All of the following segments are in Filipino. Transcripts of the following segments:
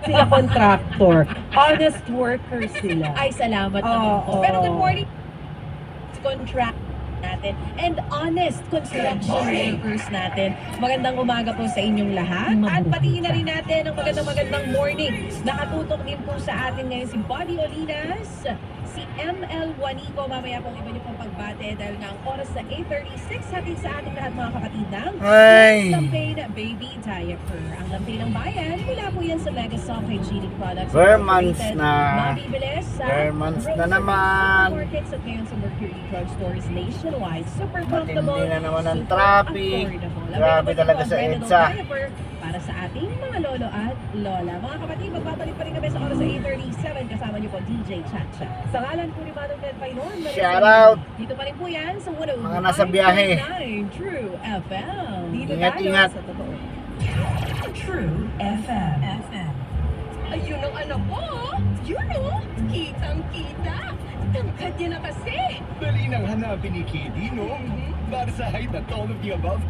sila contractor. Honest workers sila. Ay, salamat naman po. Pero good morning, contract natin and honest construction workers natin. Magandang umaga po sa inyong lahat. At patingin na rin natin ang magandang morning. Nakatutok din po sa atin ngayon si Bobby Olinas, si ML Juanico. Mamaya pong iba niyo pong pagbate dahil nga ang oras na 8:36 hatid sa ating lahat mga kapatid ng Lampay Baby Diaper. Ang Lampay ng Bayan, mula po yan sa Mega Soft Hygienic Products. Months na. Mabibilis sa Months na naman. Markets at ngayon sa Mercury Drugstores nationwide. Super comfortable. Matindi na naman ang super traffic. affordable. Grabe talaga sa Available EDSA. diaper para sa ating mga lolo at lola. Mga kapatid, magbabalik pa rin kami sa oras sa 8:37. Kasama niyo po DJ Chacha. Sa ngalan po ni Manong Ned Painon. Shout out. Dito pa rin po yan sa Mga nasa biyahe. 105.9 True FM. Dito Ingat, tayo ingat. sa totoo. True FM. Ayun ang anak ko. Yun o. Kitang-kita. Tangkad niya na kasi. Dali nang hanapin ni Kitty, no? Para sa height at all of the above.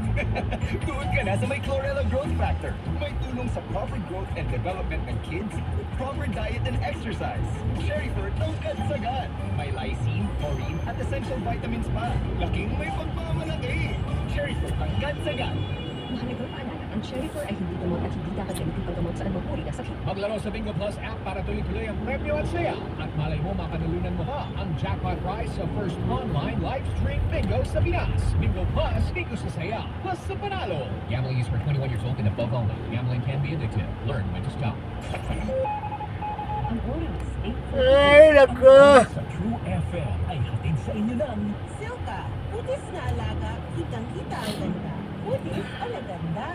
Tuod ka na sa may Chlorella Growth Factor. May tulong sa proper growth and development ng kids, proper diet and exercise. Cherry fruit, tangkad sagad. May lysine, taurine, at essential vitamins pa. Laking may pagmamalaki. Cherry fruit, tangkad sagad. Mahalagang paalala, ang Cherry Fur ay hindi gamot at hindi dapat gamitin paggamot sa anumang uri ng sakit. Maglaro sa Bingo Plus app para tuloy-tuloy ang premyo at saya. At malay mo makanalunan mo pa ang jackpot prize sa first online live stream bingo sa Pinas. Bingo Plus, bingo sa saya, plus sa panalo. Gambling is for 21 years old and above only. Gambling can be addictive. Learn when to stop. Ang oras, 8:40. Ay, naku. Sa True FM ay hatid sa inyo ng Silka, putis na alaga, kitang-kita ang ganda. Putis alaganda.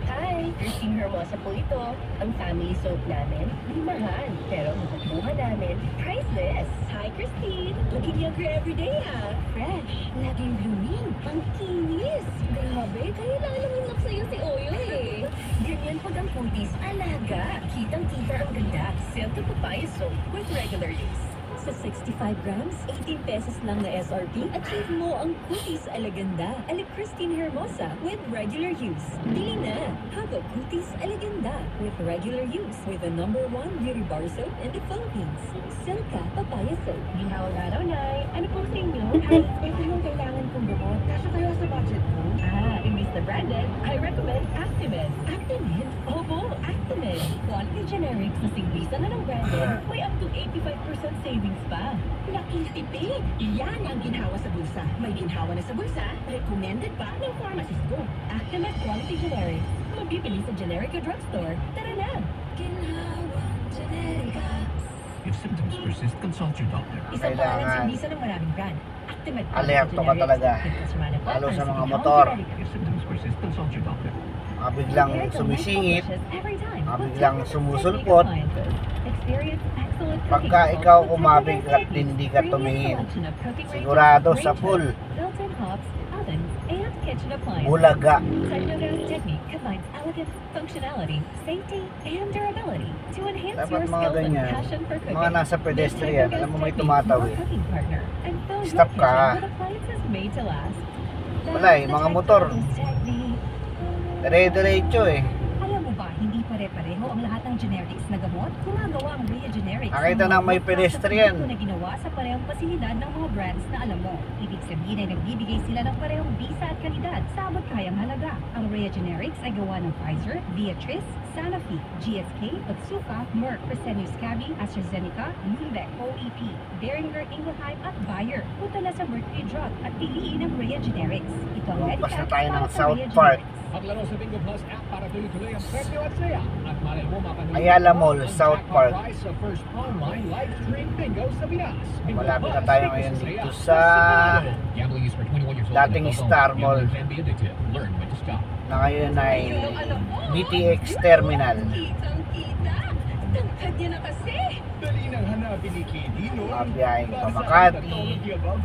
Hi! Christine Hermosa po ito. Ang family soap namin, di mahal. Pero ang nakukuha namin, priceless. Hi, Christine! Looking younger everyday, ha? Fresh. Laging blooming. Ang kinis. Grabe, kaya lalamulak sa'yo si Oyo, eh. Ganyan pag ang putis, alaga. Kitang-kita ang ganda. Silka papaya soap with regular use. Sa 65 grams, 18 pesos lang na SRP, achieve mo ang kutis alaganda. Ala Christine Hermosa with regular use. Bili na! Have a kutis alaganda with regular use with the #1 beauty bar soap in the Philippines. Silka Papaya Soap. Ginhawang araw, Nay. Ano po sa inyo? Ito yung kailangan kong gamot. Kasya kayo sa budget ko. Imbis na branded, I recommend Actimid. Actimid? Opo, Actimid. Quality generics na singlisa na ng branded, may up to 85% savings pa. Laking tipid! Iyan ang ginhawa sa bulsa. May ginhawa na sa bulsa, recommended pa ng pharmacist ko. Actimid Quality Generics. Mabibili sa generic o drugstore. Tara na! Ginhawa Generica. If symptoms persist, consult your doctor. Isang Kailangan. pangalan singlisa ng maraming brand. Actimid Quality Alerto ka Generics. talaga. Lalo sa mga motor. If symptoms persist, consult your doctor. Biglang sumisingit, biglang sumusulpot. Pagka ikaw kumabig at hindi ka tumingin, sigurado sa pool, bulaga. Dapat mga ganyan, mga nasa pedestrian, alam mo may tumatawid. Stop ka. Wala eh, mga motor. Dire-diretso eh. Alam mo ba, hindi pare-pareho ang lahat ng generics na gamot? Gumagawa ang Rhea Generics. Nakita ng may pedestrian. Na ginawa sa parehong pasilidad ng mga brands na alam mo. Ibig sabihin ay nagbibigay sila ng parehong bisa at kalidad sa abot kayang halaga. Ang Rhea Generics ay gawa ng Pfizer, Viatris, Sanofi, GSK, Otsuka, Merck, Fresenius Kabi, AstraZeneca, Lundbeck, OEP, Boehringer Ingelheim at Bayer. Punta na sa Mercury Drug at piliin ang Rhea Generics. Ito ang Lumabas na Medicaid tayo ng para sa South Rhea Park. Generics. Maglaro sa Bingo Plus app para tuloy-tuloy ang premyo at saya. At malay mo makanalunan Ayala mo Mall, ang South jackpot Park. prize sa first online live stream bingo sa Pinas. Bingo Malapit na Plus, tayo bingo ngayon sa dito saya, sa plus panalo. Gambling is for 21 years old and dating above only. Star Mall. Gambling can be addictive. Learn when to stop. Na ngayon ay Ayun ang anak ko. DTX Terminal. Kitang-kita. Tangkad niya na kasi. Dali nang hanapin ni Kitty, no? Mga biyaheng Para sa Pamakati. height at all of the above.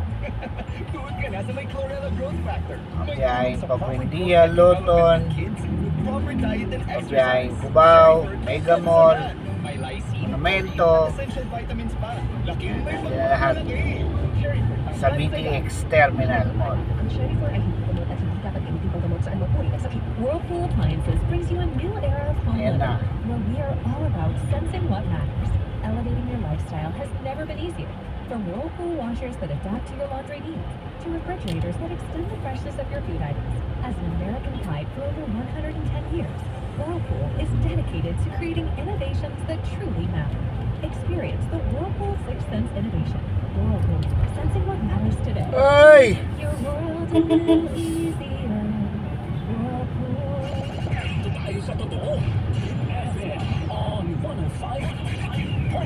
Tuod ka na sa may Chlorella Growth Factor. May biyaheng tulong sa proper Pabuendia, growth and Luton. development ng kids, proper diet and Mga exercise. biyaheng Cubao, Mega Mall, May lysine, Monumento. at essential vitamins pa. Laking may Yan na lahat. pagmamalaki. Cherry fruit, Sa BTX Terminal Mall. Ang Cherry Fur ay hindi gamot at hindi dapat gamitin paggamot sa anumang uri ng sakit. Whirlpool Appliances brings you a new era of home Ayan na. living, where we are all about sensing what matters. Elevating your lifestyle has never been easier. From Whirlpool washers that adapt to your laundry needs, to refrigerators that extend the freshness of your food items. As an American pride for over 110 years, Whirlpool is dedicated to creating innovations that truly matter. Experience the Whirlpool Sixth Sense innovation. Whirlpool, sensing what matters today. Ay! Your world a little easier. Whirlpool. Dito tayo sa totoo. FM on 105.9.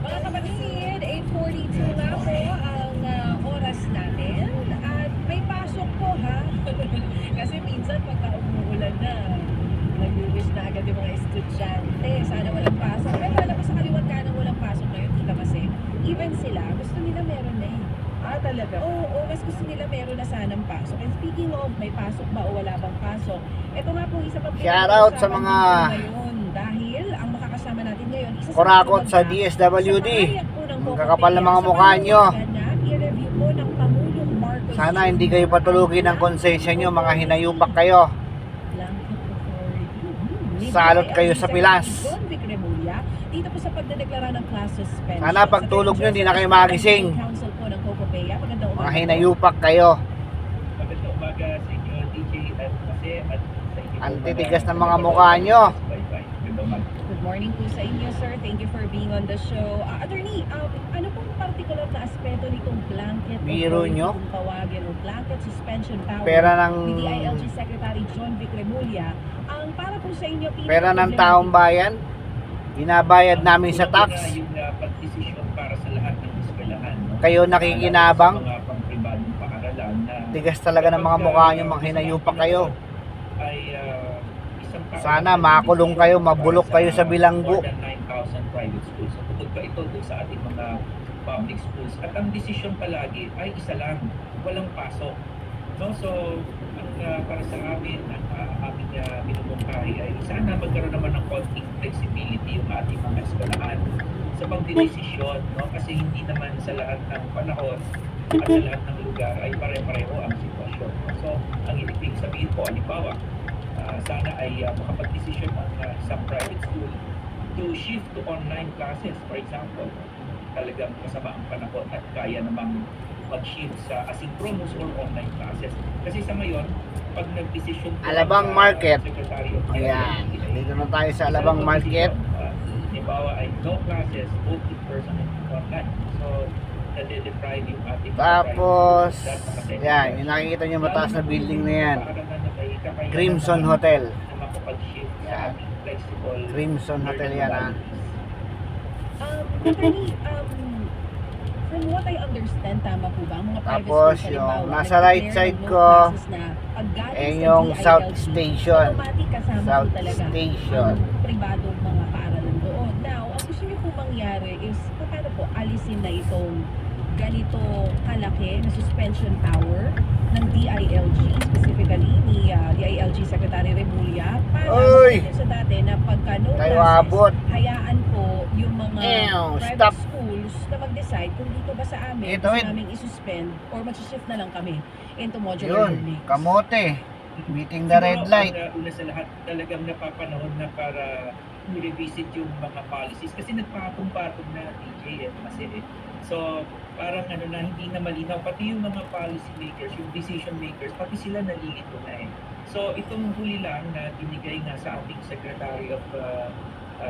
Mga kapatid, 8:42 na po ang oras natin at may pasok po ha. Kasi minsan pagka umuulan na, nag-wish na agad yung mga estudyante. Sana walang pasok. Pero alam mo sa kaliwat ka nang walang pasok ngayon, kita kasi, even sila, gusto nila meron na eh. Ah, talaga? Oo, mas gusto nila meron na sanang pasok. And speaking of, may pasok ba o wala bang pasok, ito nga po isa pa Shout out sa mga ngayon dahil ang makakasama natin ngayon, isa sa kurakot mga sa DSWD. pahayag po ng Ang kakapal ng mga mukha nyo. I-review po ng Pangulong Marcos. Sana hindi kayo patulugin ng konsensya nyo, mga hinayupak kayo. Salot kayo sa Pilas. John Vic Remulla, dito po sa pagdedeklara ng class suspension. Sana pagtulog nyo, hindi na kayo magising. Council po ng Cocopea. Magandang Mga umaga. hinayupak kayo. Magandang umaga sa inyo, DJ at Jose, at sa inyo. Ang titigas ng mga mukha nyo. Bye-bye. Magandang umaga. Good morning po sa inyo, sir. Thank you for being on the show. Attorney, ano pong particular na aspeto nitong blanket Biro authority nyo? kung tawagin o blanket suspension power Pera ng ni DILG Secretary John Vic Remulla? Ang para po sa inyo, pera ng taong bayan, binabayad namin sa tax. Yung pagdesisyon para sa lahat ng eskwelahan. No? Kayo nakikinabang. Mga pang-pribadong paaralan na Tigas talaga ng mga mukha nyo, mga hinayupak kayo. ay isang Sana makulong kayo, mabulok kayo sa bilanggo. More than 9,000 private schools. So, bukod pa ito doon sa ating mga public schools. At ang desisyon palagi ay isa lang, walang pasok. No? So, para sa amin, ang aming minumungkahi ay sana magkaroon naman ng konting flexibility yung ating mga eskwelahan sa pagdidesisyon, no? Kasi hindi naman sa lahat ng panahon at sa lahat ng lugar ay pare-pareho ang sitwasyon. So, ang ibig sabihin po, halimbawa, sana ay makapag-desisyon ang isang private school to shift to online classes, for example. Talagang masama ang panahon at kaya namang mag-shift sa asynchronous or online classes. Kasi sa ngayon, pag nag-decision po Alabang ang, Market. Secretary of Ayan, DILG, dito na tayo sa Alabang Market. Halimbawa ay no classes, both in person and online. So, nade-deprive yung ating Tapos, yan, yung nakikita nyo mataas na building na yan. Crimson Hotel. Na makapag-shift sa Yan. ating flexible Crimson Hotel yan, ha. Attorney, from what I understand, tama po ba? Ang mga private Tapos, schools, yung halimbawa, nasa right nag-declare side ng no ko, classes na pag galing eh, sa yung DILG, South Station. automatic kasama po South talaga Station. ang pribadong mga paaralan doon. Now, ang gusto niyo po mangyari is, paano po alisin na itong ganito kalaki na suspension power ng DILG, specifically ni DILG Secretary Remulla, para Oy! sa dati na pagka no Tayo classes, abot. hayaan po yung mga private Stop. schools na mag-decide kung dito ba sa amin, Ito, gusto namin isuspend or mag-shift na lang kami into modular Yun, learning. kamote. Meeting the red light. Una sa lahat, talagang napapanahon na para i-revisit yung mga policies kasi nagpatong-patong na DJ at Masiri. So, parang hindi na malinaw. Pati yung mga policy makers, yung decision makers, pati sila nalilito na eh. So, itong huli lang na binigay nga sa ating Secretary of